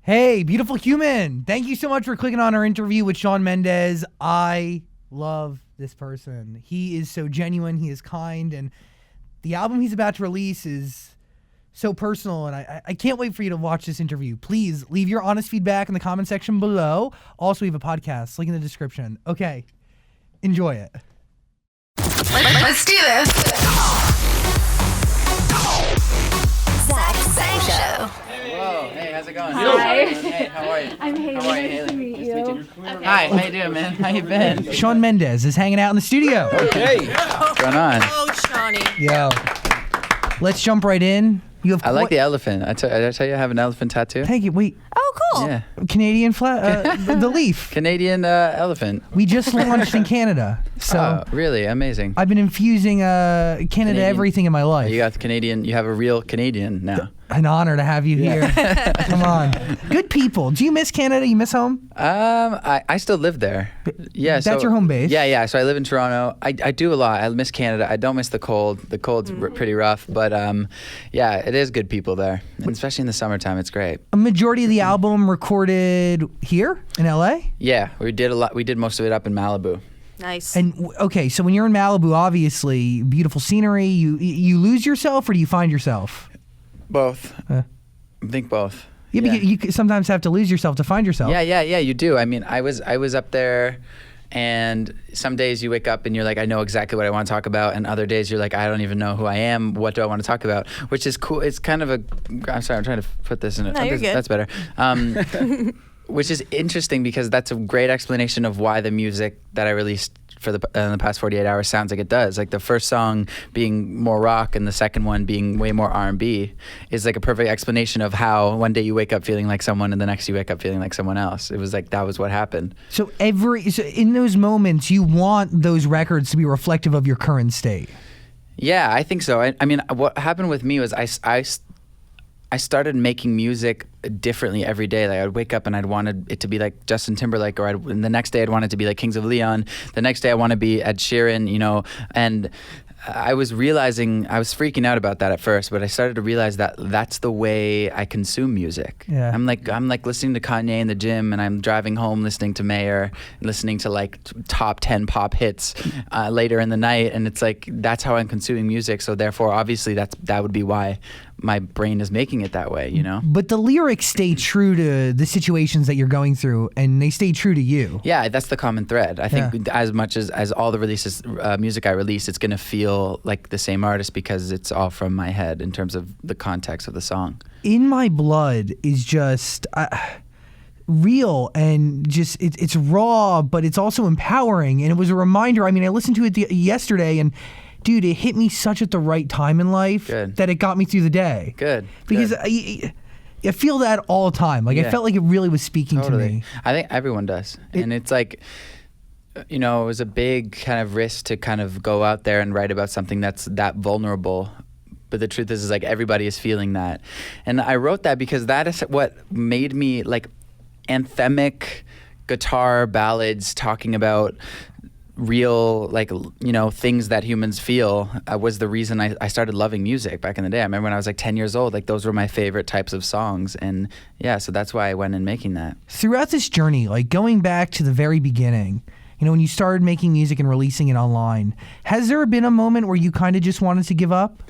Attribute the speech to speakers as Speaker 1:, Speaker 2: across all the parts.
Speaker 1: Hey, beautiful human. Thank you so much for clicking on our interview with Shawn Mendes. I love this person. He is so genuine. He is kind. And the album he's about to release is so personal. And I can't wait for you to watch this interview. Please leave your honest feedback in the comment section below. Also, we have a podcast. Link in the description. Okay. Enjoy it.
Speaker 2: Let's do this. Zach Show.
Speaker 3: Whoa, hey, how's it going?
Speaker 4: Hi.
Speaker 3: Hey, how are you?
Speaker 4: I'm Haley.
Speaker 3: How are you,
Speaker 4: Nice to
Speaker 3: Haley?
Speaker 4: meet
Speaker 3: Nice
Speaker 4: you.
Speaker 3: to meet you. Hi, how you doing, man? How you been?
Speaker 1: Shawn Mendes is hanging out in the studio.
Speaker 3: Hey, what's going on?
Speaker 5: Oh, Shawnee.
Speaker 1: Yo. Let's jump right in. You have
Speaker 3: I like the elephant. Did I tell you I have an elephant tattoo?
Speaker 1: Thank you. Wait.
Speaker 5: Oh, cool.
Speaker 3: Yeah.
Speaker 1: Canadian flag, the leaf.
Speaker 3: Canadian elephant.
Speaker 1: We just launched in Canada, so
Speaker 3: Oh, really? Amazing.
Speaker 1: I've been infusing Canada
Speaker 3: Canadian.
Speaker 1: everything in my life.
Speaker 3: You got the Canadian. You have a real Canadian now.
Speaker 1: An honor to have you here. Come on, good people. Do you miss Canada? You miss home?
Speaker 3: I still live there. Yeah.
Speaker 1: That's your home base?
Speaker 3: Yeah. So I live in Toronto. I do a lot. I miss Canada. I don't miss the cold. The cold's pretty rough, but yeah, it is good people there, and especially in the summertime. It's great.
Speaker 1: A majority of the album recorded here in LA.
Speaker 3: Yeah, we did a lot. We did most of it up in Malibu.
Speaker 5: Nice.
Speaker 1: And okay, so when you're in Malibu, obviously beautiful scenery. You lose yourself, or do you find yourself?
Speaker 3: Both. I think both.
Speaker 1: Yeah, because you sometimes have to lose yourself to find yourself.
Speaker 3: Yeah, you do. I mean, I was up there, and some days you wake up and you're like, I know exactly what I want to talk about, and other days you're like, I don't even know who I am. What do I want to talk about? Which is cool. It's kind of a. I'm sorry, I'm trying to put this in.
Speaker 5: No, you're good.
Speaker 3: That's better. Which is interesting because that's a great explanation of why the music that I released for in the past 48 hours sounds like it does. Like the first song being more rock and the second one being way more R&B is like a perfect explanation of how one day you wake up feeling like someone and the next you wake up feeling like someone else. It was like that was what happened.
Speaker 1: So in those moments, you want those records to be reflective of your current state.
Speaker 3: Yeah, I think so. I mean, what happened with me was I started making music differently every day. Like I'd wake up and I'd wanted it to be like Justin Timberlake, or and the next day I'd want it to be like Kings of Leon. The next day I want to be Ed Sheeran, you know. And I was realizing, I was freaking out about that at first, but I started to realize that that's the way I consume music.
Speaker 1: Yeah.
Speaker 3: I'm like listening to Kanye in the gym, and I'm driving home listening to Mayer, listening to like top 10 pop hits later in the night, and it's like that's how I'm consuming music. So therefore, obviously, that would be why my brain is making it that way, you know?
Speaker 1: But the lyrics stay true to the situations that you're going through, and they stay true to you.
Speaker 3: Yeah, that's the common thread. I think as much as all the releases, music I release, it's going to feel like the same artist because it's all from my head in terms of the context of the song. In My Blood
Speaker 1: is just real, and just it's raw, but it's also empowering. And it was a reminder. I mean, I listened to it yesterday, and dude, it hit me such at the right time in life that it got me through the day.
Speaker 3: Good.
Speaker 1: Because I feel that all the time. Like I felt like it really was speaking to me.
Speaker 3: I think everyone does. And it's like, you know, it was a big kind of risk to kind of go out there and write about something that's that vulnerable. But the truth is like everybody is feeling that. And I wrote that because that is what made me like anthemic guitar ballads talking about real, like, you know, things that humans feel was the reason I started loving music back in the day. I remember when I was like 10 years old, like those were my favorite types of songs. And yeah, so that's why I went in making that.
Speaker 1: Throughout this journey, like going back to the very beginning, you know, when you started making music and releasing it online, has there been a moment where you kind of just wanted to give up?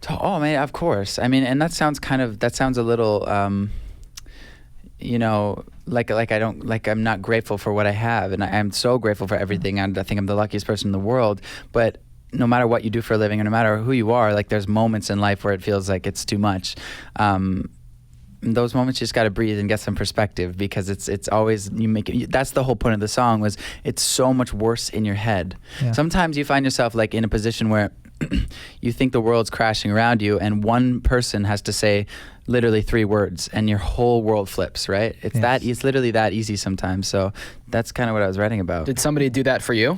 Speaker 3: Oh man, of course. I mean, and that sounds a little, you know, like I'm not grateful for what I have, and I'm so grateful for everything, and I think I'm the luckiest person in the world. But no matter what you do for a living, or no matter who you are, like there's moments in life where it feels like it's too much. Those moments you just got to breathe and get some perspective, because it's always that's the whole point of the song, was it's so much worse in your head. Yeah. Sometimes you find yourself like in a position where you think the world's crashing around you, and one person has to say literally 3 words and your whole world flips, right? It's literally that easy sometimes. So that's kind of what I was writing about.
Speaker 6: Did somebody do that for you?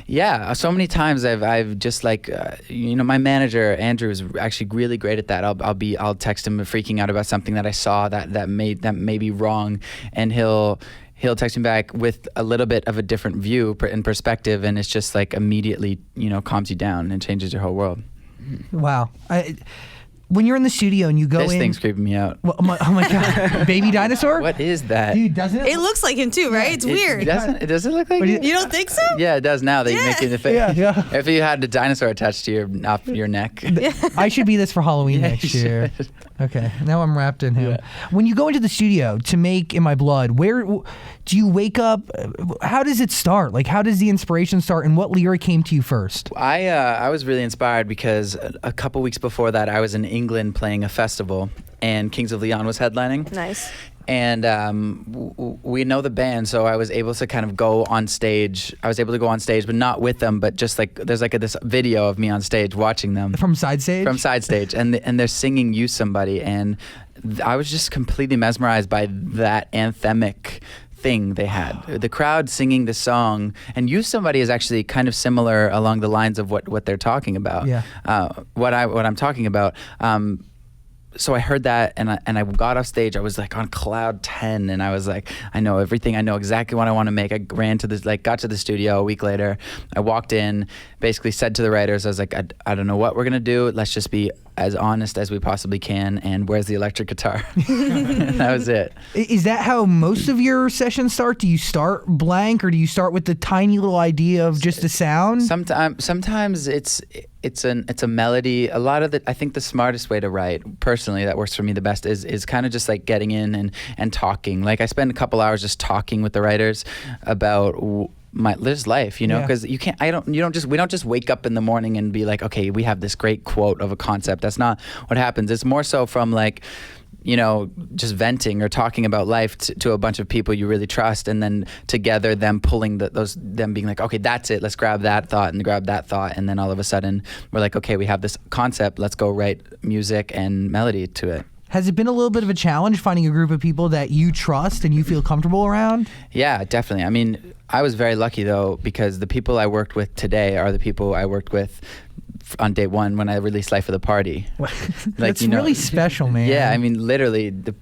Speaker 3: Yeah, so many times I've just like, you know, my manager Andrew is actually really great at that. I'll text him freaking out about something that I saw that may be wrong, and he'll text me back with a little bit of a different view and perspective, and it's just like immediately, you know, calms you down and changes your whole world.
Speaker 1: Wow. when you're in the studio and you go
Speaker 3: This
Speaker 1: in,
Speaker 3: thing's creeping me out.
Speaker 1: well, oh my god, baby dinosaur.
Speaker 3: What is that?
Speaker 1: Dude, doesn't it?
Speaker 4: It looks like him too, right? It's weird.
Speaker 3: Does it look like
Speaker 1: What do
Speaker 3: it?
Speaker 4: You don't think so?
Speaker 3: Yeah, it does now that you make it in the face.
Speaker 1: Yeah.
Speaker 3: If you had a dinosaur attached to your neck.
Speaker 1: I should be this for Halloween
Speaker 3: Yeah,
Speaker 1: next
Speaker 3: you
Speaker 1: year.
Speaker 3: should.
Speaker 1: Okay, now I'm wrapped in him.
Speaker 3: Yeah.
Speaker 1: When you go into the studio to make In My Blood, where do you wake up? How does it start? Like, how does the inspiration start, and what lyric came to you first?
Speaker 3: I was really inspired because a couple weeks before that, I was in England playing a festival, and Kings of Leon was headlining.
Speaker 4: Nice.
Speaker 3: And we know the band, so I was able to kind of go on stage. I was able to go on stage, but not with them, but just like there's like this video of me on stage watching them
Speaker 1: From side stage?
Speaker 3: from side stage, and they're singing "Use Somebody," and I was just completely mesmerized by that anthemic thing they had. The crowd singing the song, and "Use Somebody" is actually kind of similar along the lines of what they're talking about.
Speaker 1: Yeah.
Speaker 3: What I'm talking about. So I heard that, and I got off stage. I was like on cloud 10, and I was like, I know everything. I know exactly what I want to make. I ran to got to the studio a week later. I walked in, basically said to the writers, I was like, I don't know what we're gonna do. Let's just be as honest as we possibly can. And where's the electric guitar? That was it.
Speaker 1: Is that how most of your sessions start? Do you start blank, or do you start with the tiny little idea of just a sound?
Speaker 3: Sometimes it's a melody. A lot of I think the smartest way to write, personally, that works for me the best is kind of just like getting in and talking. Like I spend a couple hours just talking with the writers about this life, you know, because we don't just wake up in the morning and be like, okay, we have this great quote of a concept. That's not what happens. It's more so from like, you know, just venting or talking about life to a bunch of people you really trust, and then together them pulling them being like, okay, that's it, let's grab that thought and grab that thought, and then all of a sudden we're like, okay, we have this concept, let's go write music and melody to it.
Speaker 1: Has it been a little bit of a challenge finding a group of people that you trust and you feel comfortable around?
Speaker 3: Yeah, definitely. I mean, I was very lucky though, because the people I worked with today are the people I worked with on day one when I released Life of the Party.
Speaker 1: That's really special, man.
Speaker 3: Yeah, I mean, literally, the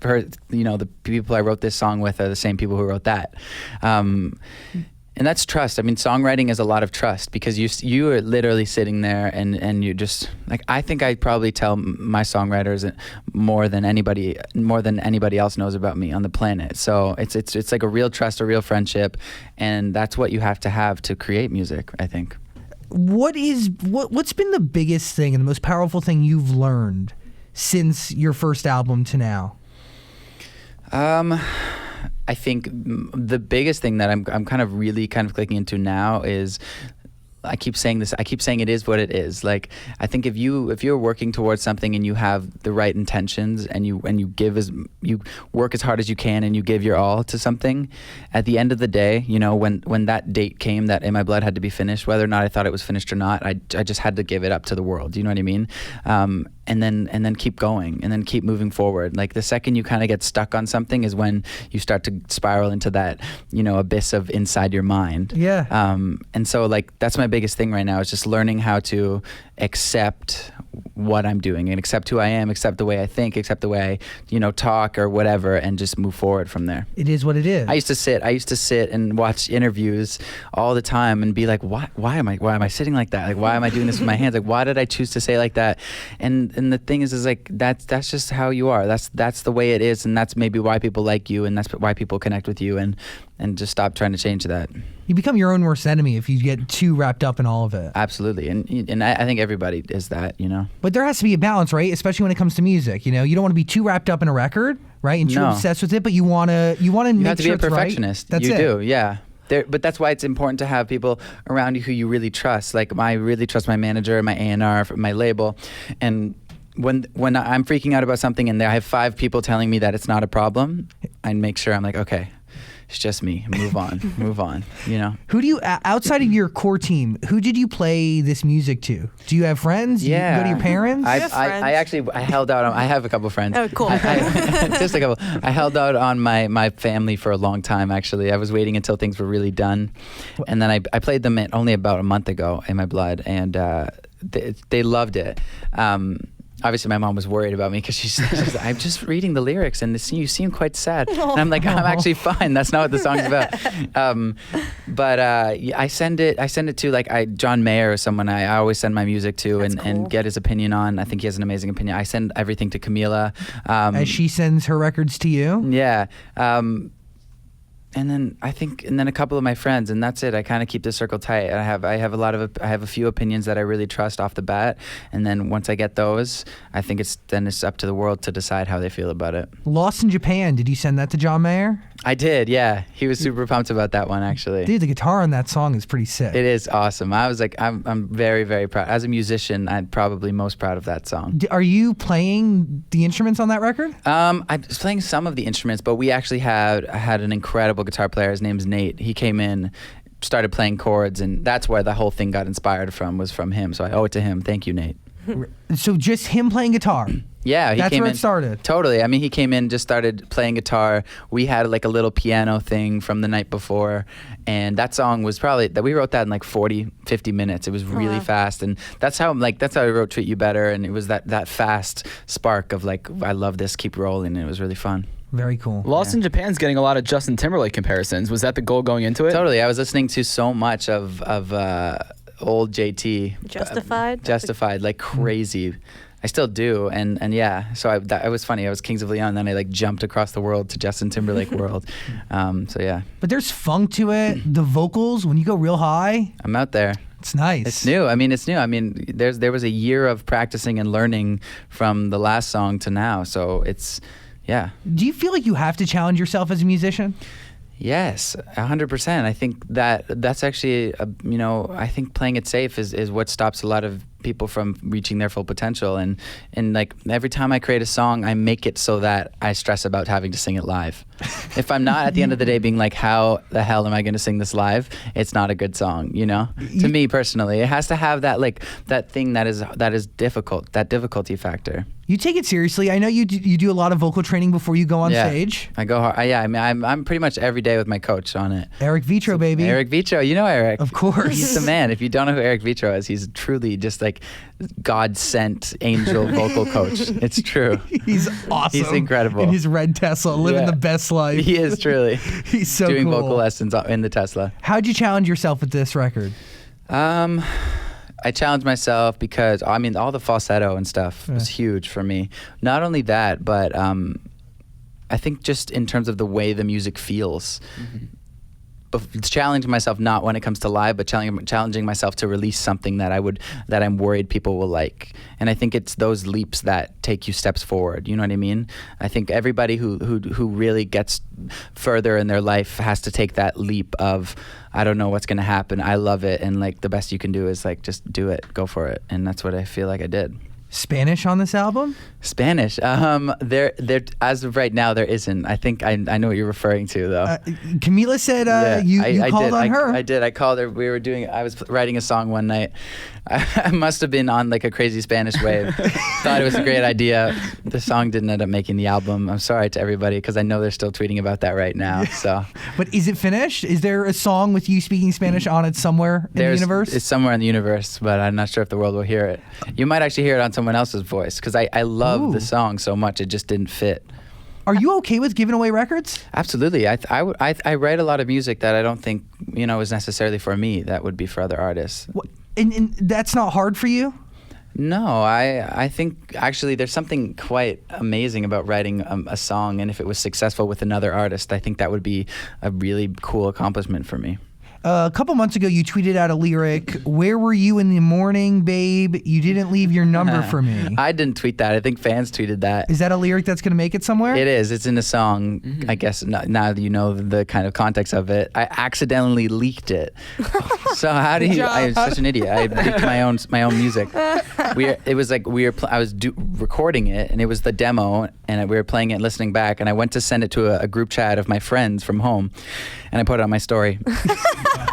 Speaker 3: people I wrote this song with are the same people who wrote that. And that's trust. I mean, songwriting is a lot of trust, because you are literally sitting there and you just like, I think I probably tell my songwriters more than anybody else knows about me on the planet. So it's like a real trust, a real friendship, and that's what you have to create music, I think.
Speaker 1: What's been the biggest thing and the most powerful thing you've learned since your first album to now?
Speaker 3: I think the biggest thing that I'm kind of really kind of clicking into now is, I keep saying this, I keep saying it is what it is. Like, I think if you're working towards something and you have the right intentions and you work as hard as you can and you give your all to something, at the end of the day, you know, when that date came that In My Blood had to be finished, whether or not I thought it was finished or not, I just had to give it up to the world. You know what I mean? And then keep going and then keep moving forward. Like the second you kind of get stuck on something is when you start to spiral into that, you know, abyss of inside your mind.
Speaker 1: Yeah.
Speaker 3: And so like that's my biggest thing right now, is just learning how to accept what I'm doing and accept who I am, accept the way I think, accept the way I, you know, talk or whatever, and just move forward from there.
Speaker 1: It is what it is.
Speaker 3: I used to sit and watch interviews all the time and be like, why am I sitting like that? Like, why am I doing this with my hands? Like, why did I choose to say like that? And the thing is like, that's just how you are. That's the way it is, and that's maybe why people like you, and that's why people connect with you, and just stop trying to change that.
Speaker 1: You become your own worst enemy if you get too wrapped up in all of it.
Speaker 3: Absolutely, and I think everybody is that, you know.
Speaker 1: But there has to be a balance, right? Especially when it comes to music. You know, you don't want to be too wrapped up in a record, right? And too obsessed with it, but you want to make sure it's right.
Speaker 3: You have to be a perfectionist.
Speaker 1: That's
Speaker 3: you
Speaker 1: it.
Speaker 3: do, yeah. But that's why it's important to have people around you who you really trust. Like, I really trust my manager, my A&R, my label, and when I'm freaking out about something and I have 5 people telling me that it's not a problem, I make sure I'm like, okay, it's just me. Move on, you know?
Speaker 1: Who do you, outside of your core team, who did you play this music to? Do you have friends? Do you go to your parents?
Speaker 4: have friends?
Speaker 3: I held out on, I have a couple friends.
Speaker 4: Oh, cool.
Speaker 3: Just a couple. I held out on my family for a long time, actually. I was waiting until things were really done. And then I played them only about a month ago, In My Blood, and they loved it. obviously my mom was worried about me because she's like, I'm just reading the lyrics and you seem quite sad. And I'm like, I'm actually fine. That's not what the song's about. But I send it to John Mayer or someone I always send my music to and get his opinion on. I think he has an amazing opinion. I send everything to Camila.
Speaker 1: As she sends her records to you?
Speaker 3: Yeah. And then a couple of my friends, and that's it. I kind of keep the circle tight. I have a few opinions that I really trust off the bat, and then once I get those, I think it's up to the world to decide how they feel about it.
Speaker 1: Lost in Japan, did you send that to John Mayer?
Speaker 3: I did, yeah. He was super pumped about that one, actually.
Speaker 1: Dude, the guitar on that song is pretty sick.
Speaker 3: It is awesome. I was like, I'm very, very proud. As a musician, I'm probably most proud of that song.
Speaker 1: Are you playing the instruments on that record?
Speaker 3: I was playing some of the instruments, but we actually had an incredible guitar player. His name's Nate. He came in, started playing chords, and that's where the whole thing got inspired from, was from him. So I owe it to him. Thank you, Nate.
Speaker 1: So just him playing guitar?
Speaker 3: Yeah,
Speaker 1: that's where it started.
Speaker 3: Totally. I mean, he came in, just started playing guitar. We had like a little piano thing from the night before, and that song was we wrote that in like 40, 50 minutes. It was really fast, and that's how I wrote Treat You Better, and it was that fast spark of like, I love this, keep rolling, and it was really fun.
Speaker 1: Very cool.
Speaker 5: Lost in Japan's getting a lot of Justin Timberlake comparisons. Was that the goal going into it?
Speaker 3: Totally. I was listening to so much of old JT. Justified, like crazy. I still do, and yeah. So it was funny. I was Kings of Leon, then I like jumped across the world to Justin Timberlake world. So yeah.
Speaker 1: But there's funk to it. The vocals, when you go real high,
Speaker 3: I'm out there.
Speaker 1: It's nice.
Speaker 3: It's new. I mean, there was a year of practicing and learning from the last song to now. So it's. Yeah.
Speaker 1: Do you feel like you have to challenge yourself as a musician?
Speaker 3: Yes, 100%. I think that's actually, I think playing it safe is what stops a lot of people from reaching their full potential. And like every time I create a song, I make it so that I stress about having to sing it live. If I'm not at the end of the day being like, how the hell am I going to sing this live? It's not a good song, To me personally, it has to have that thing that is difficult, that difficulty factor.
Speaker 1: You take it seriously. I know you do a lot of vocal training before you go on stage.
Speaker 3: I go hard. I mean, I'm pretty much every day with my coach on it.
Speaker 1: Eric Vitro, baby.
Speaker 3: Eric Vitro, you know Eric.
Speaker 1: Of course.
Speaker 3: He's the man. If you don't know who Eric Vitro is, he's truly just like God-sent angel vocal coach. It's true.
Speaker 1: He's awesome.
Speaker 3: He's incredible.
Speaker 1: In his red Tesla, living the best life.
Speaker 3: He is truly.
Speaker 1: He's so
Speaker 3: doing
Speaker 1: cool.
Speaker 3: vocal lessons in the Tesla.
Speaker 1: How'd you challenge yourself with this record?
Speaker 3: I challenged myself because, I mean, all the falsetto and stuff was huge for me. Not only that, but I think just in terms of the way the music feels. Mm-hmm. Challenging myself not when it comes to live, but challenging myself to release something that I'm worried people will like. And I think it's those leaps that take you steps forward. You know what I mean? I think everybody who really gets further in their life has to take that leap of, I don't know what's gonna happen. I love it, and like the best you can do is like just do it, go for it. And that's what I feel like I did.
Speaker 1: Spanish on this album?
Speaker 3: Spanish. There as of right now there isn't. I think I know what you're referring to though.
Speaker 1: Camila said you called on her.
Speaker 3: I did. I called her. I was writing a song one night. I must have been on like a crazy Spanish wave. Thought it was a great idea. The song didn't end up making the album. I'm sorry to everybody because I know they're still tweeting about that right now. So.
Speaker 1: But is it finished? Is there a song with you speaking Spanish on it somewhere in the universe?
Speaker 3: It's somewhere in the universe, but I'm not sure if the world will hear it. You might actually hear it on someone else's voice because I love the song so much. It just didn't fit.
Speaker 1: Are you okay with giving away records?
Speaker 3: Absolutely. I write a lot of music that I don't think is necessarily for me. That would be for other artists.
Speaker 1: And that's not hard for you?
Speaker 3: No, I think actually there's something quite amazing about writing a song, and if it was successful with another artist, I think that would be a really cool accomplishment for me.
Speaker 1: A couple months ago, you tweeted out a lyric, "Where were you in the morning, babe? You didn't leave your number for me."
Speaker 3: I didn't tweet that. I think fans tweeted that.
Speaker 1: Is that a lyric that's going to make it somewhere?
Speaker 3: It is. It's in a song. Mm-hmm. I guess now that you know the kind of context of it. I accidentally leaked it. So how do you? I'm such an idiot. I leaked my own music. I was recording it, and it was the demo, and we were playing it and listening back, and I went to send it to a group chat of my friends from home, and I put it on my story.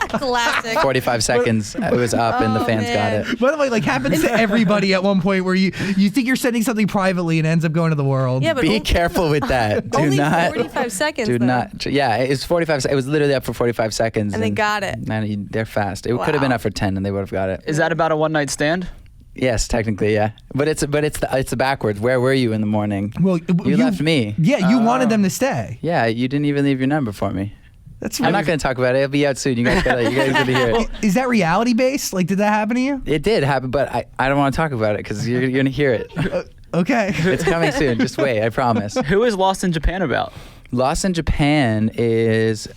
Speaker 4: Classic.
Speaker 3: 45 seconds, it was up, and the fans got it.
Speaker 1: By the way, like happens to everybody at one point where you think you're sending something privately and ends up going to the world.
Speaker 4: Yeah, but
Speaker 3: be careful with that. Do
Speaker 4: only
Speaker 3: not.
Speaker 4: 45 seconds.
Speaker 3: Do
Speaker 4: though.
Speaker 3: not. Yeah, it's 45. It was literally up for 45 seconds,
Speaker 4: and they got it.
Speaker 3: And they're fast. It could have been up for 10, and they would have got it.
Speaker 5: Is that about a one-night stand?
Speaker 3: Yes, technically, yeah. But it's the backwards. Where were you in the morning?
Speaker 1: Well,
Speaker 3: You left me.
Speaker 1: Yeah, you wanted them to stay.
Speaker 3: Yeah, you didn't even leave your number for me.
Speaker 1: That's
Speaker 3: I'm not going to talk about it. It'll be out soon. You guys got to hear it.
Speaker 1: Is that reality based? Like, did that happen to you?
Speaker 3: It did happen, but I don't want to talk about it because you're going to hear it.
Speaker 1: Okay.
Speaker 3: It's coming soon. Just wait. I promise.
Speaker 5: Who is Lost in Japan about?
Speaker 3: Lost in Japan is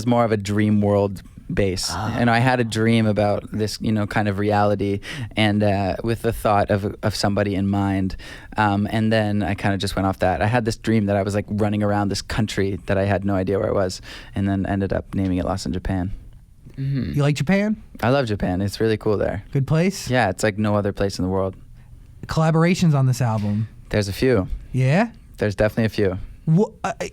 Speaker 3: more of a dream world base. And I had a dream about this, kind of reality, and with the thought of somebody in mind. And then I kind of just went off that. I had this dream that I was like running around this country that I had no idea where it was, and then ended up naming it Lost in Japan.
Speaker 5: Mm-hmm.
Speaker 1: You like Japan?
Speaker 3: I love Japan. It's really cool there.
Speaker 1: Good place?
Speaker 3: Yeah, it's like no other place in the world.
Speaker 1: Collaborations on this album.
Speaker 3: There's a few.
Speaker 1: Yeah?
Speaker 3: There's definitely a few.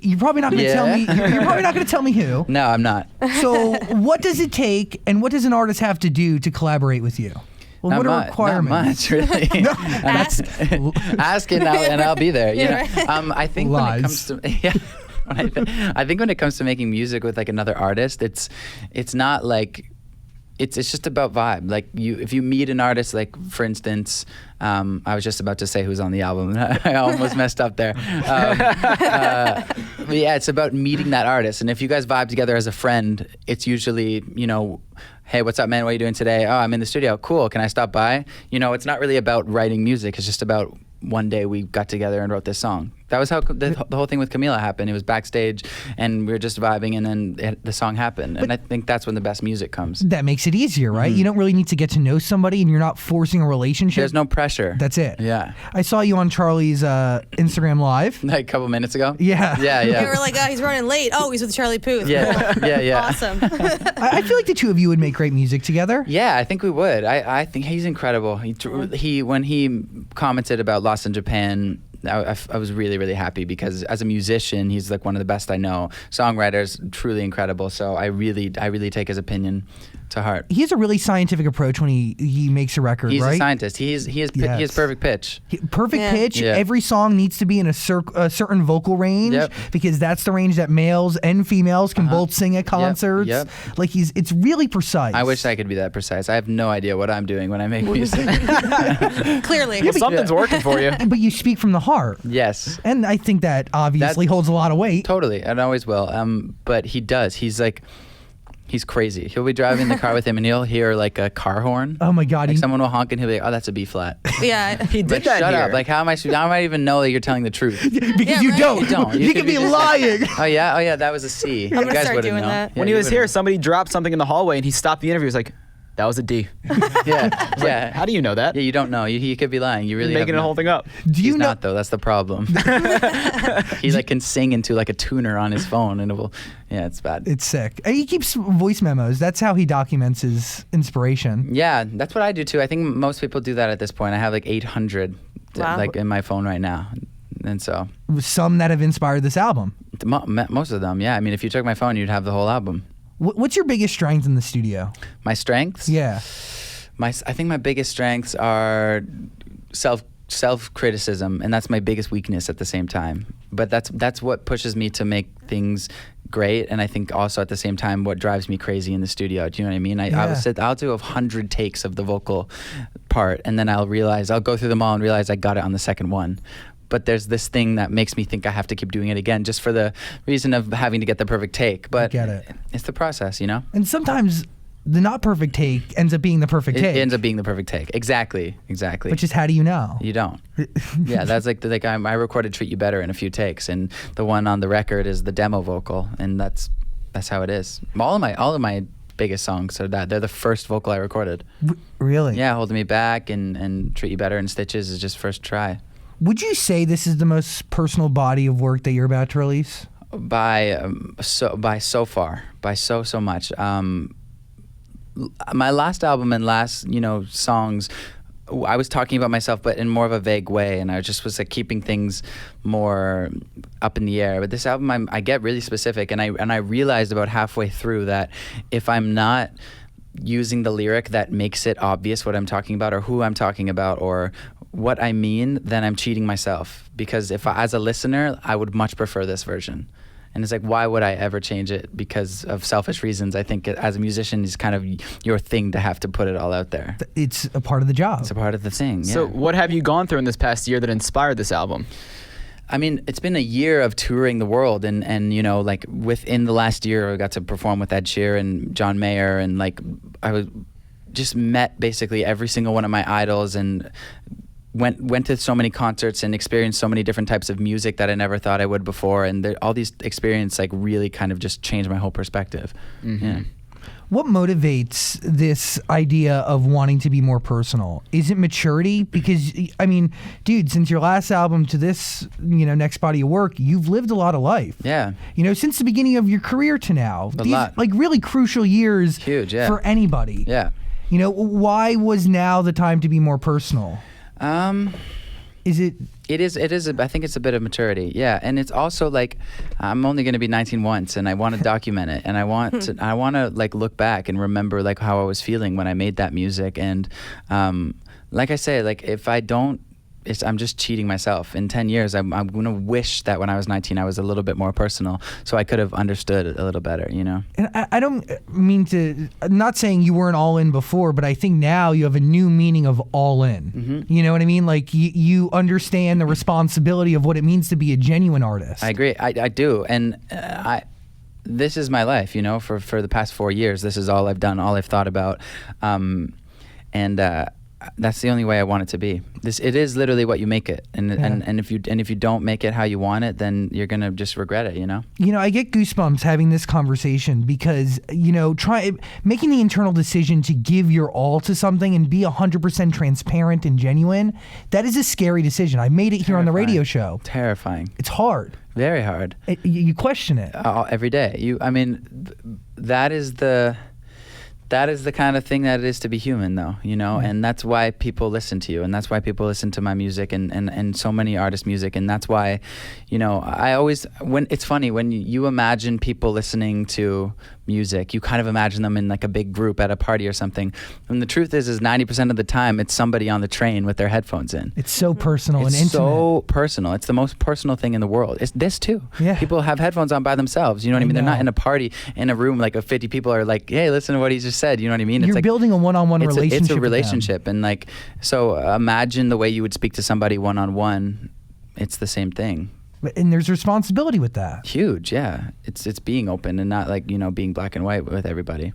Speaker 1: You're probably not going to tell me. You're probably not going to tell me who.
Speaker 3: No, I'm not.
Speaker 1: So, what does it take, and what does an artist have to do to collaborate with you? Well,
Speaker 3: Not
Speaker 1: what are
Speaker 3: much,
Speaker 1: requirements?
Speaker 3: Not much, really.
Speaker 4: Ask.
Speaker 3: Ask and I'll be there.
Speaker 4: Yeah,
Speaker 3: You know? I think when it comes to I think when it comes to making music with like another artist, it's not like. It's just about vibe. Like if you meet an artist, like for instance, I was just about to say who's on the album. I almost messed up there. But yeah, it's about meeting that artist. And if you guys vibe together as a friend, it's usually, hey, what's up, man? What are you doing today? Oh, I'm in the studio. Cool. Can I stop by? It's not really about writing music. It's just about one day we got together and wrote this song. That was how the whole thing with Camila happened. It was backstage, and we were just vibing, and then the song happened. And I think that's when the best music comes.
Speaker 1: That makes it easier, right?
Speaker 3: Mm-hmm.
Speaker 1: You don't really need to get to know somebody, and you're not forcing a relationship.
Speaker 3: There's no pressure.
Speaker 1: That's it.
Speaker 3: Yeah.
Speaker 1: I saw you on Charlie's Instagram Live.
Speaker 3: Like a couple minutes ago?
Speaker 1: Yeah.
Speaker 3: Yeah.
Speaker 4: They were like, oh, he's running late. Oh, he's with Charlie Puth.
Speaker 3: Yeah.
Speaker 4: Cool.
Speaker 3: Yeah.
Speaker 4: Awesome.
Speaker 1: I feel like the two of you would make great music together.
Speaker 3: Yeah, I think we would. I think he's incredible. He when he commented about Lost in Japan, I was really, really happy because as a musician, he's like one of the best I know. Songwriters, truly incredible. So I really take his opinion to heart.
Speaker 1: He has a really scientific approach when he makes a record,
Speaker 3: He's
Speaker 1: right?
Speaker 3: a scientist. He has perfect pitch.
Speaker 1: Perfect
Speaker 4: Yeah.
Speaker 1: pitch.
Speaker 3: Yeah.
Speaker 1: Every song needs to be in a certain vocal range
Speaker 3: Yep.
Speaker 1: because that's the range that males and females can both sing at concerts.
Speaker 3: Yep.
Speaker 1: Like it's really precise.
Speaker 3: I wish I could be that precise. I have no idea what I'm doing when I make music.
Speaker 4: Clearly.
Speaker 5: Well, something's working for you.
Speaker 1: But you speak from the heart.
Speaker 3: Yes.
Speaker 1: And I think that obviously holds a lot of weight.
Speaker 3: Totally, and always will. But he does. He's crazy. He'll be driving the car with him, and he'll hear like a car horn.
Speaker 1: Oh my God.
Speaker 3: Like someone will honk, and he'll be like, "Oh, that's a B flat."
Speaker 4: Yeah.
Speaker 5: He did
Speaker 3: Like,
Speaker 5: that
Speaker 3: shut
Speaker 5: here.
Speaker 3: up! Like, how am I even know that you're telling the truth?
Speaker 1: because
Speaker 4: Yeah,
Speaker 1: you
Speaker 4: right.
Speaker 1: don't.
Speaker 3: You don't.
Speaker 1: You
Speaker 3: You
Speaker 1: could
Speaker 3: could
Speaker 1: be
Speaker 3: be just-
Speaker 1: lying.
Speaker 3: Oh yeah, that was a C.
Speaker 4: I'm gonna
Speaker 3: you guys
Speaker 4: start
Speaker 3: wouldn't
Speaker 4: doing
Speaker 3: know.
Speaker 4: that.
Speaker 3: Yeah,
Speaker 5: When he
Speaker 3: you
Speaker 5: was here,
Speaker 3: wouldn't
Speaker 5: somebody dropped something in the hallway, and he stopped the interview. He was like, "That was a D."
Speaker 3: know. Yeah.
Speaker 5: How do you know that?
Speaker 3: Yeah, you don't know. You could be lying. You really
Speaker 5: You're making
Speaker 3: have
Speaker 5: the whole thing up.
Speaker 1: Do you
Speaker 3: He's
Speaker 1: know?
Speaker 3: not though. That's the problem. He like can sing into like a tuner on his phone, and it will. Yeah, it's bad.
Speaker 1: It's sick. And he keeps voice memos. That's how he documents his inspiration.
Speaker 3: Yeah, that's what I do too. I think most people do that at this point. I have like 800
Speaker 4: Wow.
Speaker 3: like in my phone right now, and so
Speaker 1: Some that have inspired this album.
Speaker 3: most of them. Yeah, I mean, if you took my phone, you'd have the whole album.
Speaker 1: What's your biggest strength in the studio?
Speaker 3: My strengths.
Speaker 1: Yeah.
Speaker 3: I think my biggest strengths are self criticism, and that's my biggest weakness at the same time. But that's what pushes me to make things great, and I think also at the same time what drives me crazy in the studio. Do you know what I mean? I'll do 100 takes of the vocal part, and then I'll go through them all and realize I got it on the second one. But there's this thing that makes me think I have to keep doing it again just for the reason of having to get the perfect take. But
Speaker 1: get it.
Speaker 3: It's the process, you know?
Speaker 1: And sometimes the not perfect take ends up being the perfect
Speaker 3: It
Speaker 1: take.
Speaker 3: ends up being the perfect take. Exactly.
Speaker 1: Which is, how do you know?
Speaker 3: You don't. Yeah, that's like I recorded "Treat You Better" in a few takes, and the one on the record is the demo vocal, and that's how it is. All of my biggest songs are that they're the first vocal I recorded.
Speaker 1: Really?
Speaker 3: Yeah, "Holding Me Back" and "Treat You Better" and "Stitches" is just first try.
Speaker 1: Would you say this is the most personal body of work that you're about to release?
Speaker 3: By so much. My last album and last songs, I was talking about myself, but in more of a vague way, and I just was like keeping things more up in the air. But this album, I get really specific, and I realized about halfway through that if I'm not using the lyric that makes it obvious what I'm talking about, or who I'm talking about, or what I mean, then I'm cheating myself. Because as a listener, I would much prefer this version. And it's like, why would I ever change it because of selfish reasons? I think as a musician, it's kind of your thing to have to put it all out there.
Speaker 1: It's a part of the job.
Speaker 3: It's a part of the thing. Yeah.
Speaker 5: So what have you gone through in this past year that inspired this album?
Speaker 3: I mean, it's been a year of touring the world, and you know, like within the last year, I got to perform with Ed Sheeran and John Mayer, and like I was just met basically every single one of my idols, and went to so many concerts and experienced so many different types of music that I never thought I would before, and all these experiences like really kind of just changed my whole perspective. Yeah.
Speaker 1: What motivates this idea of wanting to be more personal? Is it maturity? Because, I mean, dude, since your last album to this, next body of work, you've lived a lot of life.
Speaker 3: Yeah.
Speaker 1: Since the beginning of your career to now.
Speaker 3: A lot.
Speaker 1: Like really crucial years.
Speaker 3: Huge, yeah.
Speaker 1: For anybody.
Speaker 3: Yeah.
Speaker 1: Why was now the time to be more personal? Is it?
Speaker 3: It is. I think it's a bit of maturity. Yeah, and it's also like I'm only going to be 19 once, and I want to document it, and I want to like look back and remember like how I was feeling when I made that music, and like I say, like if I don't. I'm just cheating myself. In 10 years, I'm going to wish that when I was 19, I was a little bit more personal, so I could have understood it a little better, And
Speaker 1: I don't mean to, I'm not saying you weren't all in before, but I think now you have a new meaning of all in.
Speaker 3: Mm-hmm.
Speaker 1: You know what I mean? Like you understand the responsibility of what it means to be a genuine artist.
Speaker 3: I agree. I do. And this is my life, for the past 4 years. This is all I've done, all I've thought about. That's the only way I want it to be. It is literally what you make it, and if you don't make it how you want it, then you're gonna just regret it.
Speaker 1: I get goosebumps having this conversation because making the internal decision to give your all to something and be 100% transparent and genuine. That is a scary decision. I made it here on the radio show.
Speaker 3: Terrifying.
Speaker 1: It's hard.
Speaker 3: Very hard.
Speaker 1: You question it
Speaker 3: every day. That is the kind of thing that it is to be human, though, and that's why people listen to you, and that's why people listen to my music and so many artists' music, and that's why, it's funny when you imagine people listening to music, you kind of imagine them in like a big group at a party or something, and the truth is 90% of the time it's somebody on the train with their headphones in.
Speaker 1: It's so personal and
Speaker 3: intimate. It's so personal. It's the most personal thing in the world. It's this too.
Speaker 1: Yeah.
Speaker 3: People have headphones on by themselves. You know what I mean? They're not in a party in a room like of 50 people are like, hey, listen to what he just said. You know what I mean?
Speaker 1: You're
Speaker 3: it's like
Speaker 1: building a one-on-one relationship.
Speaker 3: It's a relationship, and like so. Imagine the way you would speak to somebody one-on-one. It's the same thing.
Speaker 1: And there's responsibility with that.
Speaker 3: Huge, yeah. It's being open and not like being black and white with everybody.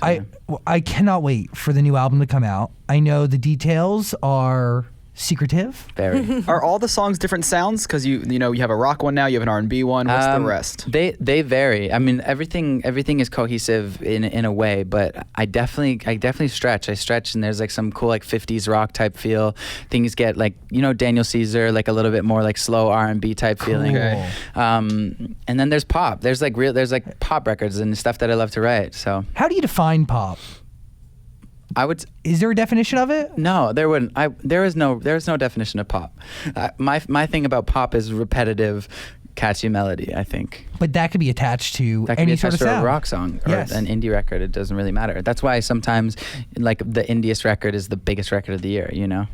Speaker 3: So,
Speaker 1: I cannot wait for the new album to come out. I know the details are secretive.
Speaker 3: Very.
Speaker 5: Are all the songs different sounds? Because you have a rock one now, you have an R&B one. What's the rest?
Speaker 3: They vary. I mean, everything is cohesive in a way, but I definitely stretch. I stretch, and there's like some cool like 50s rock type feel. Things get like Daniel Caesar, like a little bit more like slow R&B type feeling.
Speaker 5: Okay.
Speaker 3: And then there's pop. There's like pop records and stuff that I love to write. So
Speaker 1: how do you define pop? Is there a definition of it?
Speaker 3: No, there wouldn't. There is no definition of pop. My thing about pop is repetitive, catchy melody, I think.
Speaker 1: But that could be attached to any sort of sound.
Speaker 3: A rock song or an indie record. It doesn't really matter. That's why sometimes like the indiest record is the biggest record of the year,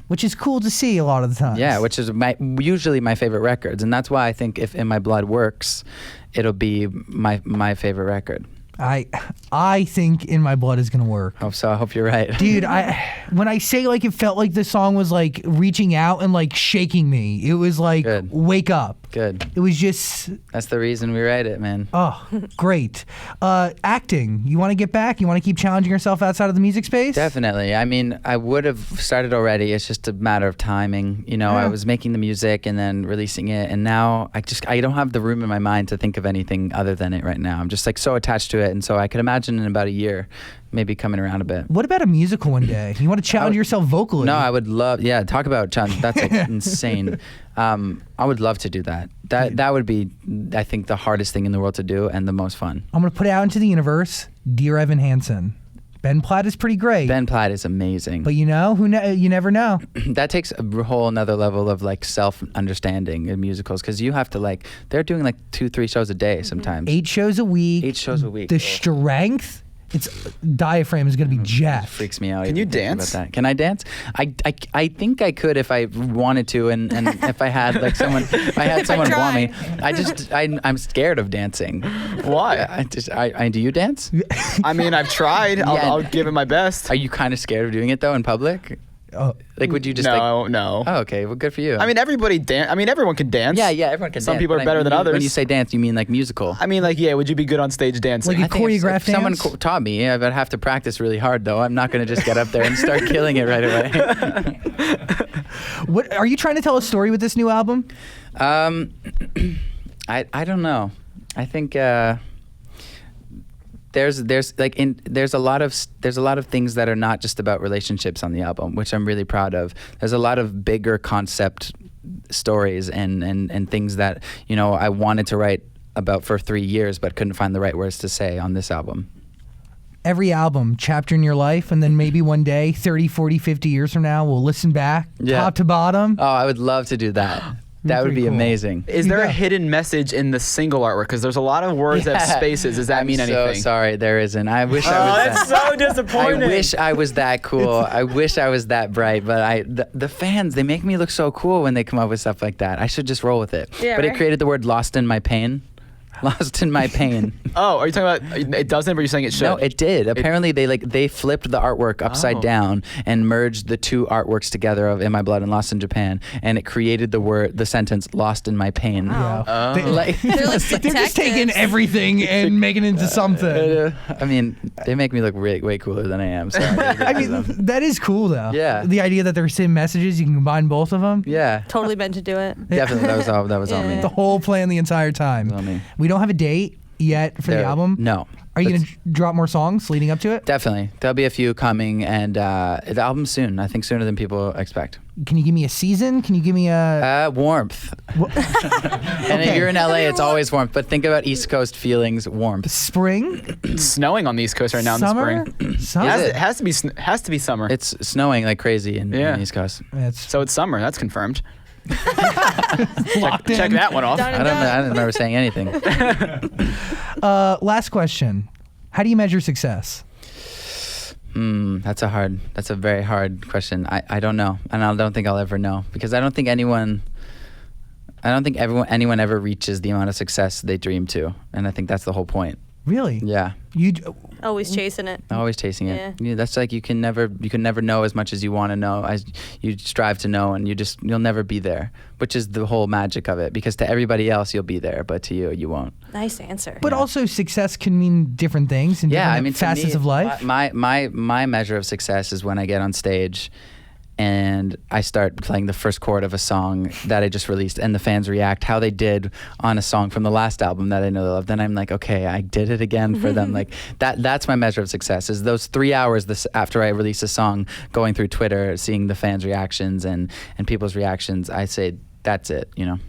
Speaker 1: Which is cool to see a lot of the time.
Speaker 3: Yeah, which is usually my favorite records, and that's why I think if In My Blood works, it'll be my favorite record.
Speaker 1: I think In My Blood is gonna work.
Speaker 3: I hope you're right.
Speaker 1: Dude, when I say like it felt like the song was like reaching out and like shaking me. It was like wake up.
Speaker 3: Good.
Speaker 1: It was just
Speaker 3: that's the reason we write it, man.
Speaker 1: Oh, great. Acting. You want to get back? You want to keep challenging yourself outside of the music space?
Speaker 3: Definitely. I mean, I would have started already. It's just a matter of timing. I was making the music and then releasing it, and now I don't have the room in my mind to think of anything other than it right now. I'm just like so attached to it, and so I could imagine in about a year maybe coming around a bit.
Speaker 1: What about a musical one day? You want to challenge yourself vocally?
Speaker 3: No, I would love. Yeah, talk about challenge. That's like insane. I would love to do that. That would be, I think, the hardest thing in the world to do and the most fun.
Speaker 1: I'm gonna put it out into the universe. Dear Evan Hansen. Ben Platt is pretty great.
Speaker 3: Ben Platt is amazing.
Speaker 1: But you never know.
Speaker 3: That takes a whole another level of like self-understanding in musicals, because you have to like, they're doing like 2-3 shows a day sometimes.
Speaker 1: 8 shows a week.
Speaker 3: 8 shows a week.
Speaker 1: The strength its diaphragm is going to be jacked.
Speaker 3: Freaks me out.
Speaker 5: Can you
Speaker 3: even thinking
Speaker 5: dance?
Speaker 3: About that. Can I dance? I think I could if I wanted to, and if I had like someone, if I had someone want me. I'm scared of dancing.
Speaker 5: Why?
Speaker 3: Do you dance?
Speaker 5: I mean, I've tried. I'll give it my best.
Speaker 3: Are you kind of scared of doing it though in public?
Speaker 1: Oh,
Speaker 3: Like, would you just
Speaker 5: No.
Speaker 3: Oh, okay. Well, good for you.
Speaker 5: I mean, everyone can dance.
Speaker 3: yeah, everyone can.
Speaker 5: Some
Speaker 3: dance,
Speaker 5: people are
Speaker 3: but
Speaker 5: better than others.
Speaker 3: When you say dance, you mean like musical.
Speaker 5: I mean, like, yeah, would you be good on stage dancing?
Speaker 1: Like
Speaker 3: I think
Speaker 1: choreographed
Speaker 3: if someone
Speaker 1: dance?
Speaker 3: taught me, yeah, I'd have to practice really hard though. I'm not going to just get up there and start killing it right away.
Speaker 1: what are you trying to tell a story with this new album?
Speaker 3: I don't know. I think there's a lot of things that are not just about relationships on the album, which I'm really proud of. There's a lot of bigger concept stories and things that, you know, I wanted to write about for 3 years but couldn't find the right words to say on this album.
Speaker 1: Every album, chapter in your life, and then maybe one day, 30, 40, 50 years from now, we'll listen back, top to bottom.
Speaker 3: Oh, I would love to do that. That would
Speaker 1: pretty
Speaker 3: be
Speaker 1: cool.
Speaker 3: amazing.
Speaker 5: Is there
Speaker 1: Yeah.
Speaker 5: a hidden message in the single artwork? Because there's a lot of words that have spaces. Does that mean anything?
Speaker 3: I'm so sorry, there isn't. I wish I was
Speaker 5: that's
Speaker 3: that.
Speaker 5: so disappointing.
Speaker 3: I wish I was that cool. I wish I was that bright. But the fans, they make me look so cool when they come up with stuff like that. I should just roll with it.
Speaker 4: Yeah,
Speaker 3: but
Speaker 4: right.
Speaker 3: it created the word "lost in my pain." Lost in my pain.
Speaker 5: Oh, are you talking about it doesn't, but you're saying it should?
Speaker 3: No, it did. Apparently, they flipped the artwork upside
Speaker 5: Oh.
Speaker 3: down and merged the two artworks together of "In My Blood" and "Lost in Japan," and it created the sentence "Lost in my pain."
Speaker 4: Wow.
Speaker 1: Yeah. They,
Speaker 3: Like,
Speaker 4: They're like
Speaker 1: they're just taking
Speaker 4: detectives.
Speaker 1: everything and making it into something.
Speaker 3: I mean, they make me look way cooler than I am. So
Speaker 1: I mean, that is cool though.
Speaker 3: Yeah.
Speaker 1: The idea that they're same messages, you can combine both of them.
Speaker 3: yeah,
Speaker 4: Totally meant to do it.
Speaker 3: definitely. That was all. That was all me.
Speaker 4: Yeah.
Speaker 1: The whole plan the entire time.
Speaker 3: That was all me.
Speaker 1: We don't have a date yet for the
Speaker 3: There-
Speaker 1: album.
Speaker 3: No.
Speaker 1: Are you going
Speaker 3: That's-
Speaker 1: to drop more songs leading up to it?
Speaker 3: Definitely. There'll be a few coming, and the album soon. I think sooner than people expect.
Speaker 1: Can you give me a season? Can you give me a...
Speaker 3: Warmth. And if you're in LA, it's always warmth. But think about East Coast feelings, warmth.
Speaker 1: spring?
Speaker 5: It's snowing on the East Coast right now
Speaker 1: Summer?
Speaker 5: in the spring.
Speaker 1: Summer?
Speaker 3: it?
Speaker 5: Has to be summer.
Speaker 3: It's snowing like crazy in
Speaker 5: Yeah.
Speaker 3: the East Coast.
Speaker 1: It's
Speaker 5: So it's summer. That's confirmed.
Speaker 1: locked in.
Speaker 5: Check that one off.
Speaker 4: Done.
Speaker 3: I don't remember saying anything.
Speaker 1: Last question. How do you measure success?
Speaker 3: That's a very hard question. I don't know, and I don't think I'll ever know, because I don't think anyone ever reaches the amount of success they dream to, and I think that's the whole point.
Speaker 1: Really?
Speaker 3: Yeah.
Speaker 4: Always chasing it.
Speaker 3: Always chasing it.
Speaker 4: Yeah.
Speaker 3: Yeah, that's like you can never know as much as you want to know, as you strive to know, and you'll never be there, which is the whole magic of it, because to everybody else you'll be there, but to you won't.
Speaker 4: Nice answer.
Speaker 1: But also success can mean different things in
Speaker 3: Yeah,
Speaker 1: different
Speaker 3: I mean, to
Speaker 1: facets
Speaker 3: me,
Speaker 1: of life.
Speaker 3: My measure of success is when I get on stage and I start playing the first chord of a song that I just released, and the fans react how they did on a song from the last album that I know they love. Then I'm like, okay, I did it again for them. Like that's my measure of success, is those 3 hours after I release a song, going through Twitter, seeing the fans' reactions and people's reactions. I say that's it, you know.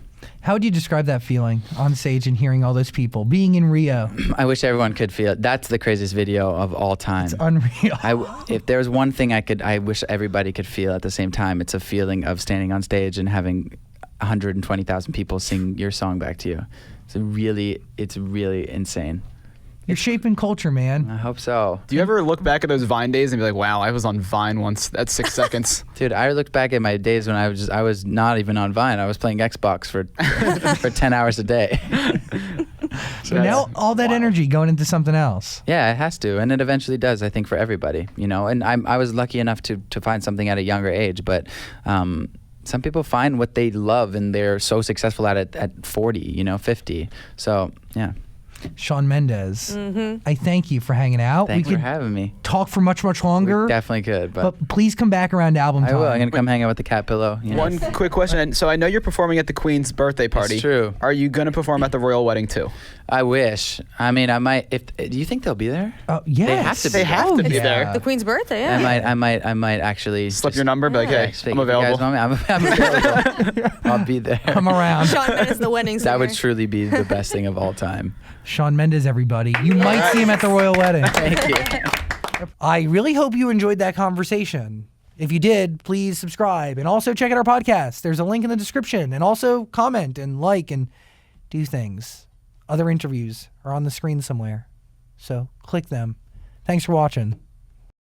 Speaker 1: How would you describe that feeling on stage and hearing all those people, being in Rio?
Speaker 3: I wish everyone could feel it. That's the craziest video of all time.
Speaker 1: It's unreal.
Speaker 3: If there's one thing I wish everybody could feel at the same time, it's a feeling of standing on stage and having 120,000 people sing your song back to you. It's really insane.
Speaker 1: You're shaping culture, man.
Speaker 3: I hope so.
Speaker 5: Do you ever look back at those Vine days and be like, wow, I was on Vine once. That's 6 seconds.
Speaker 3: Dude, I looked back at my days when I was not even on Vine. I was playing Xbox for 10 hours a day.
Speaker 1: So now all that energy going into something else.
Speaker 3: Yeah, it has to, and it eventually does. I think for everybody, you know. And I was lucky enough to find something at a younger age, but some people find what they love and they're so successful at it at 40, 50. So yeah.
Speaker 1: Shawn Mendes, I thank you for hanging out.
Speaker 3: Thanks
Speaker 1: we
Speaker 3: for
Speaker 1: could
Speaker 3: having me.
Speaker 1: talk for much longer.
Speaker 3: We definitely could,
Speaker 1: but please come back around album
Speaker 3: I
Speaker 1: time.
Speaker 3: will. I'm gonna come hang out with the cat pillow. You know?
Speaker 5: One quick question. And so I know you're performing at the Queen's birthday party.
Speaker 3: It's true.
Speaker 5: Are you going to perform at the royal wedding too?
Speaker 3: I wish. I mean, I might. Do you think they'll be there?
Speaker 1: Yes.
Speaker 3: They have to be.
Speaker 5: They have to be there.
Speaker 4: The Queen's birthday, yeah.
Speaker 3: I might actually
Speaker 5: Slip
Speaker 3: just-
Speaker 5: your number, be like,
Speaker 3: Yeah,
Speaker 5: hey,
Speaker 3: speak.
Speaker 5: I'm
Speaker 3: If you guys
Speaker 5: available.
Speaker 3: want me, I'm available. I'll be there.
Speaker 1: Come around.
Speaker 4: Shawn Mendes, the wedding singer.
Speaker 3: That would truly be the best thing of all time.
Speaker 1: Shawn Mendes, everybody. You might see him at the royal wedding.
Speaker 3: Thank you.
Speaker 1: I really hope you enjoyed that conversation. If you did, please subscribe and also check out our podcast. There's a link in the description, and also comment and like and do things. Other interviews are on the screen somewhere. So click them. Thanks for watching.